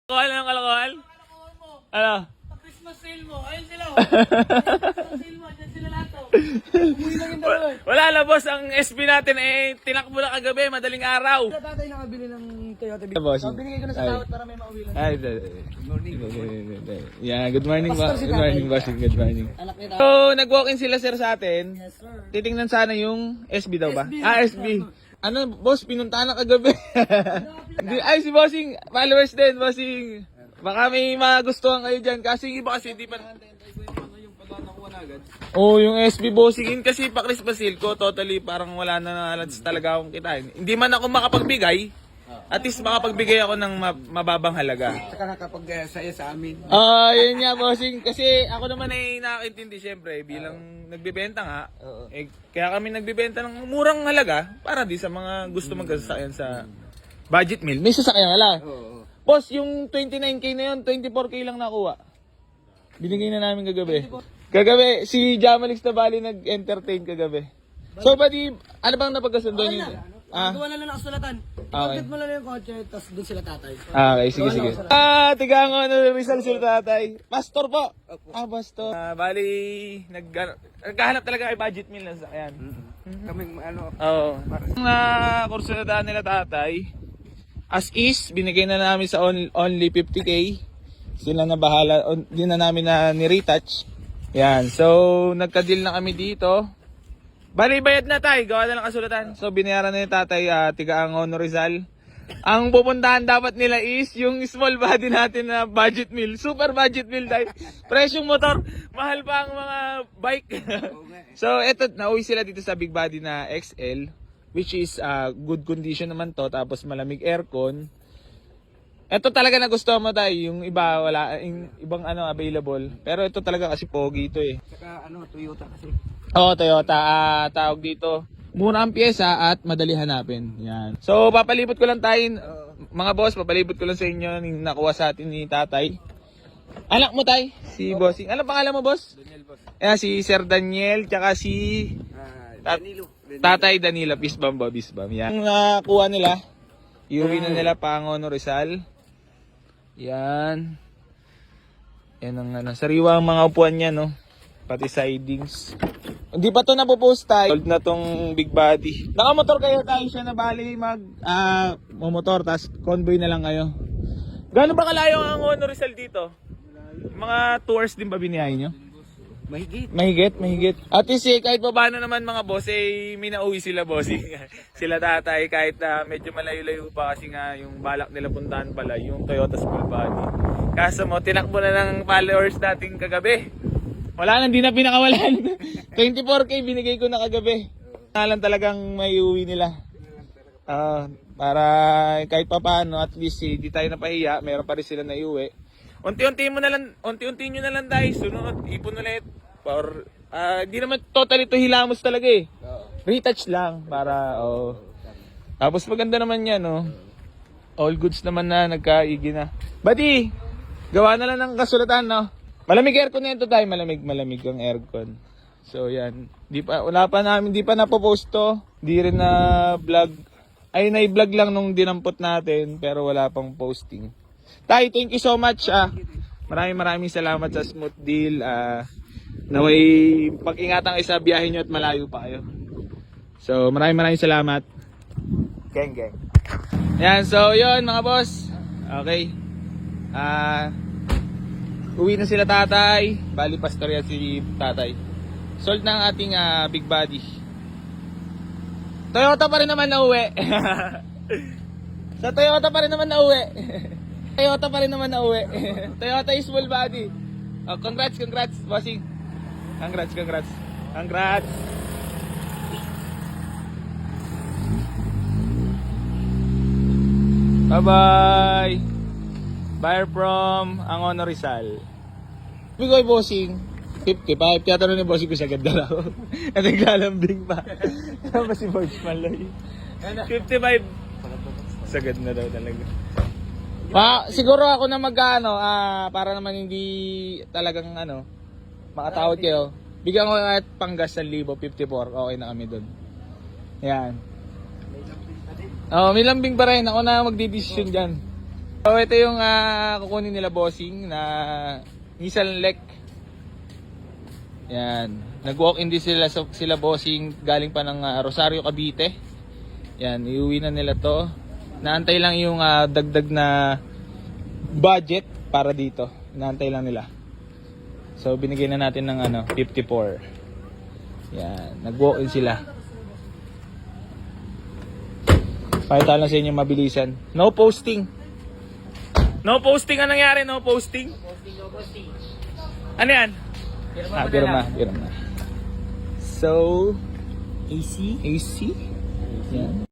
Kalokohan ng kalokohan? Ano? Christmas sale mo. Ayun sila. Christmas sale mo. Diyan sila lahat. Umuwi lang yung dalawa. Wala na boss, ang SB natin tinakbo na kagabi, madaling araw. Tatay nakabili ng Toyota Big. Bossing. Binigay ko na sa tawad para may mauwi lang. Ay, good morning. Yeah, good morning. Good morning, bossing. Good morning. Anak niya. So, nag-walk-in sila sir sa atin. Yes, sir. Titingnan sana yung SB daw ba? SB. SB. Ano, boss, pinuntahan na kagabi. Ay, si bossing, followers din, bossing. Baka may magustuhan kayo dyan. Kasi iba kasi hindi pa... Yung SB bossingin kasi pa Christmas sale ko, totally parang wala na alads talaga akong kitain. Hindi man ako makapagbigay, at least makapagbigay ako ng mababang halaga. Saka nakapag-saya sa amin. Yun nga bossing, kasi ako naman ay nakakaintindi syempre bilang nagbebenta nga. Kaya kami nagbebenta ng murang halaga para di sa mga gusto magsasakyan sa budget meal. May sasakyan wala. Boss, yung 29k na yun, 24k lang nakuha. Binigay na namin kagabi. Kagabi, si Jamalix na bali nag-entertain kagabi. So, buddy, ano bang napagkasundo nyo? Gawa na lang nakasulatan. Bakit mo lang yung kotse, tapos doon sila tatay. Okay, sige. Tiga nga na Rizal sila tatay. Pastor po. Pastor. Bali, naghahanap talaga kay budget meal na sasakyan. Kaming ano, Oo. Ang kursunadaan nila tatay, as is, binigay na namin sa only 50k. Sila na bahala, di na namin na ni-retouch. Yan, so nagka-deal na kami dito. Bali, bayad na tayo, gawa na lang kasulatan. So binayaran na yung tatay, Tigaangon Rizal. Ang pupuntahan dapat nila is yung small body natin na budget meal. Super budget meal dahil presyong motor, mahal pa ang mga bike. So eto, nauwi sila dito sa big body na XL, which is good condition naman to, tapos malamig aircon. Ito talaga na gusto mo tayo, yung iba wala, yung ibang available. Pero ito talaga kasi pogi ito eh. saka Toyota kasi. Oo, Toyota, tawag dito. Mura ang pyesa at madali hanapin. Yan. So, papalibot ko lang tayo, mga boss, papalibot ko lang sa inyo yung nakuha sa atin ni tatay. Anak mo tay, si Bossing. Ano pangalan mo, boss? Daniel, boss. Si Sir Daniel, tsaka si Danilo. Tatay Danilo, Bisbam. Yan. Ang nakuha nila, iuwi na nila Pangono Rizal. Yan. Yan ang sariwa ang mga upuan niya, no? Pati sidings. Hindi pa to napopost tayo. Sold na tong big body. Nakamotor kayo tayo siya na bali motor, tas convoy na lang kayo. Gaano ba kalayo ang Honor Rizal dito? Mga 2 hours din ba biniyahin nyo? Mahigit. At least kahit pa paano naman mga boss, may nauwi sila bossing. Sila tatay kahit medyo malayo-layo pa kasi nga yung balak nila puntahan pala yung Toyota Small Body. Kaso mo, tinakbo na ng followers natin kagabi. Wala na, hindi na pinakawalan. 24k binigay ko na kagabi. Nalang talagang may uwi nila. Para kahit pa paano, at least di tayo napahiya, meron pa rin sila na iuwi. Unti-unti nyo na lang tayo, sunod, ipon ulit. Di naman totally to hilamos talaga eh. Retouch lang para Tapos maganda naman yan, no. All goods naman na nagkaigi na. Buddy, gawa na lang ng kasulatan, no. Malamig aircon na ito tayo, malamig ang aircon. So yan, di pa napopost to. Di rin na vlog. Ay na-vlog lang nung dinampot natin pero wala pang posting. Tay, thank you so much. Maraming salamat sa smooth deal. Naway pag-ingatan kayo sa biyahe nyo at malayo pa kayo. So maraming salamat. Gang. Yan, so yun mga boss. Okay. Uwi na sila tatay. Bali pastor yan si tatay. Sold na ang ating big body. Toyota pa rin naman na uwi. Sa Toyota pa rin naman na uwi. Toyota is full body. Congrats bossing. Congrats. Bye-bye. Buyer from Angono Rizal. Bigoy bossing. 55. Tiyatanong ni bossing ko siya ganda raw. At naglalambing pa. Tama si Borge Maloy. 55. Sagad na daw talaga. Siguro ako na para naman hindi talagang makatawad kayo. Bigyan ko at panggas 1,054. Okay na kami doon. Yan. May lambing pa rin. Ako na magdidesisyon dyan. So ito yung kukunin nila bossing na Nissan Lek. Yan. Nag-walk-in din sila bossing galing pa ng Rosario, Cavite. Yan, iuwi na nila to. Naantay lang yung dagdag na budget para dito. Naantay lang nila. So binigay na natin ng 54. Yan, nag-walk-in sila. Pakita lang sa inyo mabilisan. No posting. No posting ang nangyari, no posting. Ano yan? Pirma. So, AC. Yan.